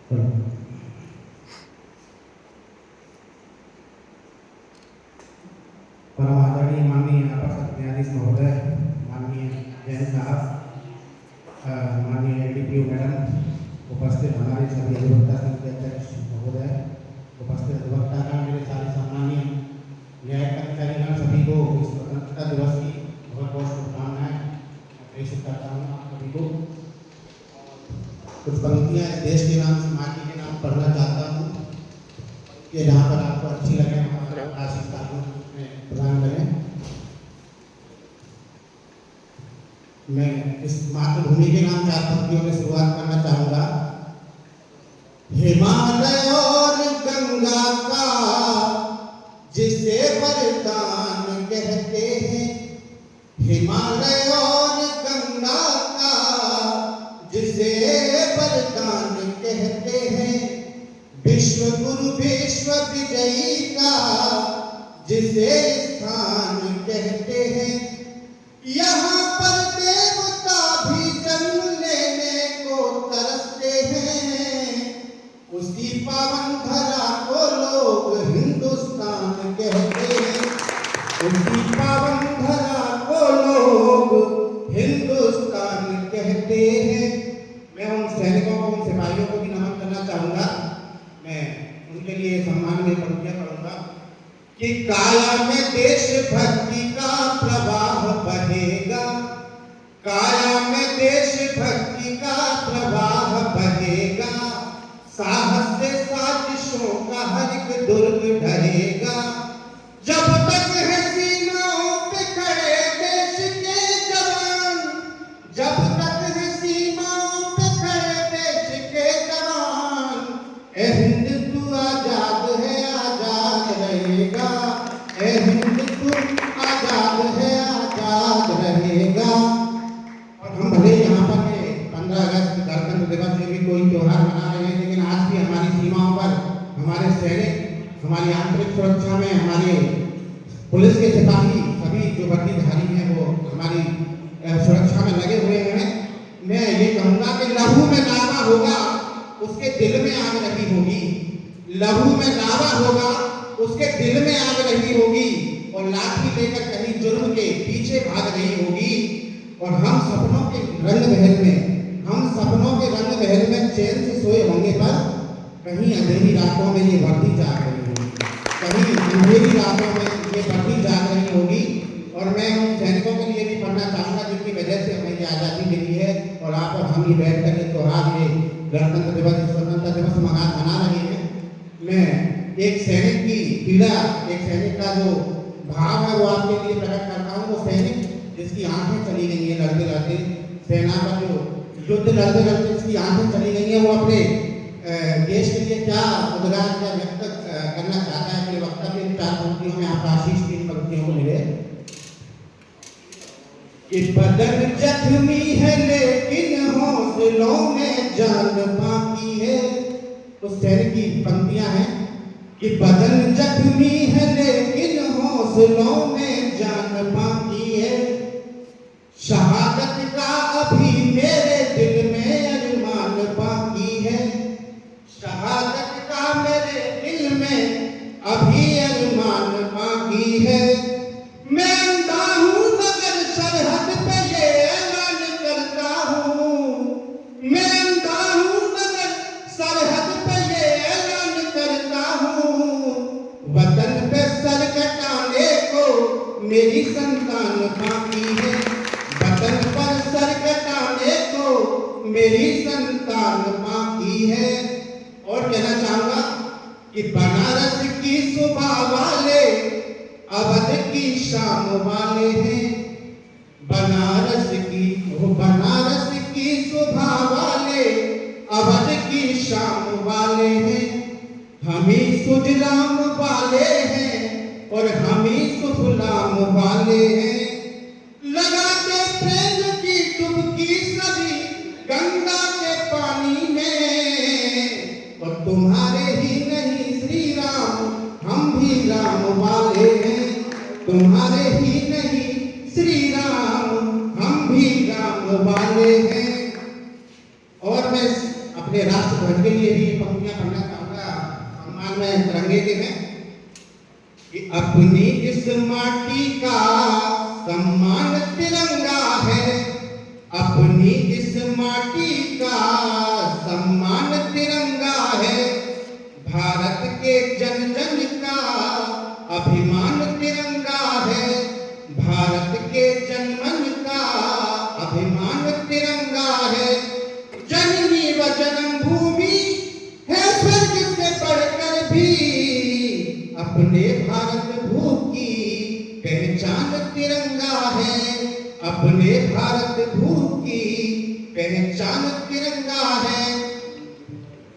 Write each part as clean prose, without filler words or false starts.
परम आदरणीय माननीय अपर सत्र न्यायाधीश महोदय, माननीय जैन साहब, माननीय एडीपीओ मैडम, उपस्थित हमारे सभी अधिवक्ता संघ के अध्यक्ष महोदय, उपस्थित अधिवक्तागण, मेरे सारे सम्मानीय न्याय कर्मचारीगण, सभी को इस स्वतंत्रता दिवस की बहुत बहुत शुभकामनाएं प्रेषित करता हूँ आप सभी को। कुछ पंक्तियाँ इस देश के नाम, माटी के नाम पढ़ना चाहता हूँ कि जहाँ पर आपको अच्छी लगे, हमारा आशीष में प्रदान करें। मैं इस मातृभूमि के नाम चार पंक्तियों में शुरुआत करना चाहूँगा। हिमालय और गंगा का जिसे वरदान कहते हैं, हिमालय और गंगा का जिसे वरदान कहते हैं, विश्व गुरु विश्व विजयी का जिसे स्थान कहते हैं, यहाँ पर देवता भी जन्म लेने को तरसते हैं, उसी पावन धरा को लोग हिंदुस्तान कहते हैं, उसी पावन धरा को लोग हिंदुस्तान कहते हैं। मैं उन सैनिकों को, उन सिपाहियों को भी नमन करना चाहूँगा। मैं उनके लिए सम्मान में पंक्तियाँ पढ़ूंगा कि काया में देशभक्ति का प्रवाह बहेगा, काया में देशभक्ति का प्रवाह बहेगा, साहस से साजिशों का हर एक दुर्ग ढहेगा, जब तक है सीमाओं पे खड़े देश के जवान, जब तक है सीमाओं पे खड़े देश के जवान, ए हिंद तू आजाद है, आजाद रहेगा, ए हिंद तू आजाद है, आजाद रहेगा। और हम भले यहाँ पर 15 अगस्त गणतंत्र दिवस में भी कोई त्योहार मना रहे हैं, लेकिन आज भी हमारी सीमाओं पर हमारे सैनिक, हमारी आंतरिक सुरक्षा में हमारे पुलिस के सिपाही, सभी जो वर्दीधारी हैं वो हमारी सुरक्षा में लगे हुए हैं। मैं ये कहूँगा कि लहू में लावा होगा, उसके दिल में आग लगी होगी, लहू में लावा होगा, उसके दिल में आग लगी होगी, और लाठी लेकर कहीं जुर्म के पीछे भाग रही होगी। और हम सपनों के रंग महल में, हम सपनों के रंग महल में चैन से सोए होंगे, पर कहीं अंधेरी रातों में ये वर्दी जाग रही होगी, कहीं अंधेरी रातों में ये वर्दी जाग रही होगी। और मैं उन सैनिकों के लिए भी पढ़ना चाहूँगा जिनकी वजह से हमें ये आज़ादी मिली है, और आप और हम ही बैठ कर ये त्योहार, ये गणतंत्र दिवस, स्वतंत्रता दिवस मना रहे हैं। मैं एक सैनिक की पीड़ा, एक सैनिक का जो भाव है वो आपके लिए प्रकट करता हूँ। वो सैनिक जिसकी आंखें चली गई हैं लड़ते लड़ते, सेना का जो युद्ध लड़ते लड़ते जिसकी आंखें चली गई हैं, वो अपने देश के लिए क्या उद्गार, क्या व्यक्त करना चाहता है अपने वक्तव्य इन चार पंक्तियों में। आप आशीष की इन पंक्तियों को मिले कि बदन जख्मी है लेकिन हौसलों में जान बाकी है। उस सैनिक की पंक्तियां हैं कि बदन जख्मी है लेकिन हौसलों में जान बाकी है, शहादत का अभी मेरे दिल में अरमान बाकी है, शहादत का मेरे दिल में अभी अरमान बाकी है। मैं अंधा हूँ मगर सरहद पे ये ऐलान करता हूँ, मैं अंधा हूँ मगर सरहद पे ये ऐलान करता हूँ, वतन पे सर कटाने को मेरी संतान बाकी है, वतन पर सर कटाने को मेरी संतान बाकी है। और कहना चाहूंगा कि बनारस की सुबह वाले अवध की शाम वाले हैं, बनारस की सुबह वाले अवध की शाम वाले हैं, हम ही सुजलाम वाले हैं और हम ही सुफलाम वाले हैं, लगाते प्रेम की डुबकी सभी गंगा के पानी में, और तुम्हारे ही नहीं श्री राम हम भी राम वाले हैं, तुम्हारे ही नहीं श्री राम हम भी राम वाले हैं। और मैं अपने राष्ट्र राष्ट्रध्वज के लिए भी पंक्तियां पढ़ना चाहूंगा सम्मान में तिरंगे के में कि अपनी इस माटी का सम्मान तिरंगा है, अपनी इस माटी का सम्मान तिरंगा है, भारत के जन जन का अभिमान तिरंगा है, भारत के जन मन का अभिमान तिरंगा है, जननी व जन्मभूमि है स्वर्ग से बढ़कर भी, अपने भारत भू की पहचान तिरंगा है, अपने भारत भू की पहचान तिरंगा है।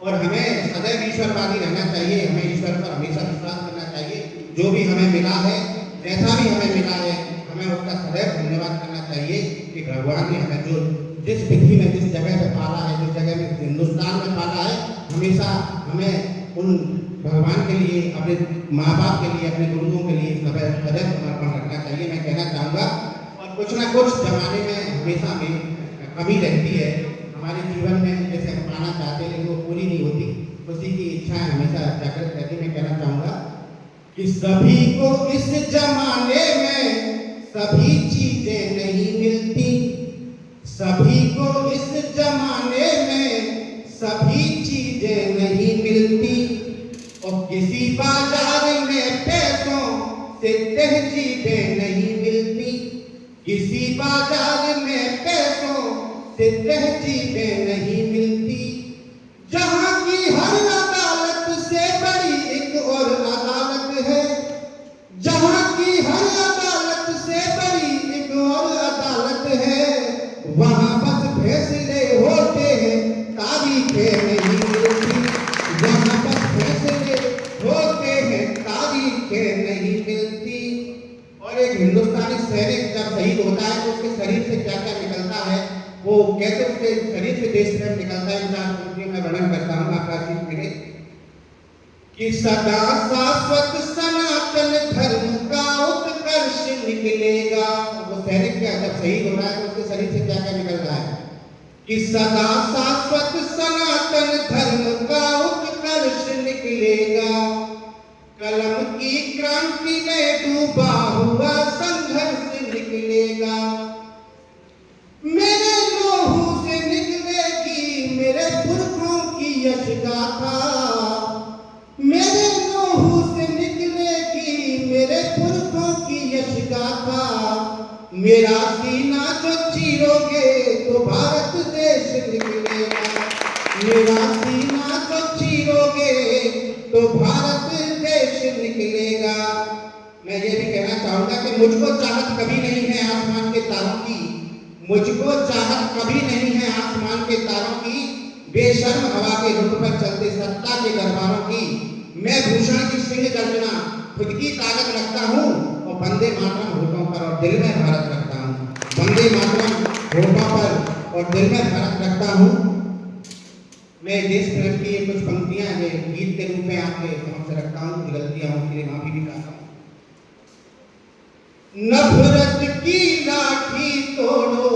और हमें सदैव ईश्वरवादी रहना चाहिए, हमें ईश्वर पर हमेशा विश्वास करना चाहिए। जो भी हमें मिला है, जैसा भी हमें मिला है, हमें उसका सदैव धन्यवाद करना चाहिए कि भगवान ने हमें जो जिस विधि में जिस जगह पे पाला है, जिस जगह में हिंदुस्तान में पाला है, हमेशा हमें उन भगवान के लिए, अपने माँ बाप के लिए, अपने गुरुओं के लिए सदैव समर्पण रखना चाहिए। मैं कहना चाहूँगा और कुछ ना कुछ जमाने में हमेशा में कमी रहती है हमारे जीवन में, जैसे हम पाना चाहते हैं लेकिन वो पूरी नहीं होती, उसी की इच्छाएं हमेशा जागृत रहती। मैं कहना चाहूँगा कि सभी को इस जमाने में सभी चीजें नहीं मिलती, सभी को इस जमाने में सभी चीजें नहीं मिलती, और किसी बाजार में पैसों से तहजीबें नहीं मिलती, किसी बाजार में पैसों से तहजीबें नहीं मिलती, जहां की हर अदालत से बड़ी एक और अदालत है, जहां की हर अदालत से बड़ी एक और अदालत है, वहां बस फैसले होते हैं, तारीखें नहीं मिलती, वहां बस फैसले होते हैं, तारीखें नहीं मिलती। और एक हिंदुस्तानी सैनिक जब शहीद होता है तो उसके शरीर से क्या क्या निकलता है, वो कैसे उसके शरीर से देश प्रेम निकलता है, चार पंक्तियों में वर्णन करता हूँ आकाशित मेरे कि सदा शाश्वत सनातन धर्म का उत्कर्ष निकलेगा। वो सैनिक क्या जब शहीद हो रहा है तो उसके शरीर से क्या क्या निकल रहा है कि सदा शाश्वत सनातन धर्म का उत्कर्ष निकलेगा, कलम की क्रांति में डूबा हुआ संघर्ष निकलेगा, मेरे लोहू से निकलेगी मेरे पुरखों की यश गाथा, मेरे लोहू से निकलेगी मेरे पुरखों की यश गाथा, मेरा सीना जो चीरोगे तो भारत देश निकलेगा, मेरा सीना जो चीरोगे तो भारत देश निकलेगा। मैं ये भी कहना चाहूंगा कि मुझको चाहत कभी नहीं है आसमान के तारों की, मुझको चाहत कभी नहीं है आसमान के तारों की, बेशर्म हवा के रुख पर चलते सत्ता के दरबारों की, मैं भूषण की सिंह गर्जना खुद की ताकत रखता हूँ, और वंदे मातरम होठों पर और दिल में भारत रखता हूँ, वंदे मातरम होठों पर और दिल में भारत रखता हूँ। मैं देश प्रेम की कुछ पंक्तियां गीत के रूप में आपके समक्ष रखता हूँ, कुछ गलतियां उसके लिए माफी भी चाहता हूँ। नफरत की लाठी तोड़ो,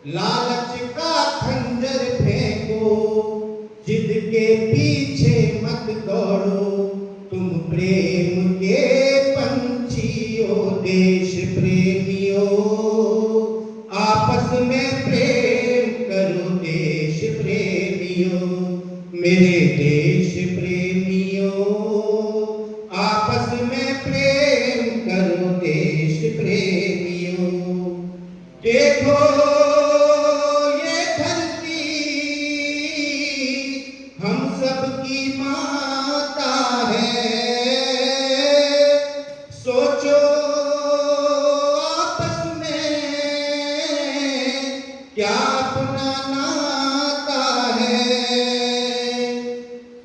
लालच का खंजर फेंको, जिद के पीछे मत दौड़ो, तुम प्रेम के पंछियों, देश प्रेमियों, आपस में प्रेम करो देश प्रेमियों, मेरे देश प्रेमियों, आपस में प्रेम करो देश प्रेमियों। देखो ये धरती हम सबकी माता है, सोचो आपस में क्या अपना नाता है,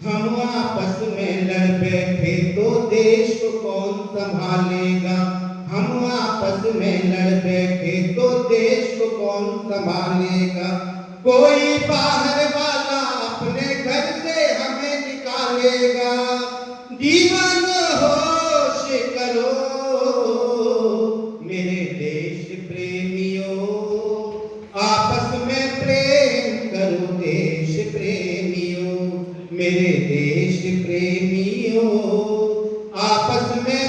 हम आपस में लड़ बैठे तो देश को कौन संभालेगा, हम आपस में लड़ बैठे तो देश को कौन संभालेगा, कोई बाहर वाला अपने घर से हमें निकालेगा, दीवान होश करो मेरे देश प्रेमियों, आपस में प्रेम करो देश प्रेम मेरे देश प्रेमियों आपस में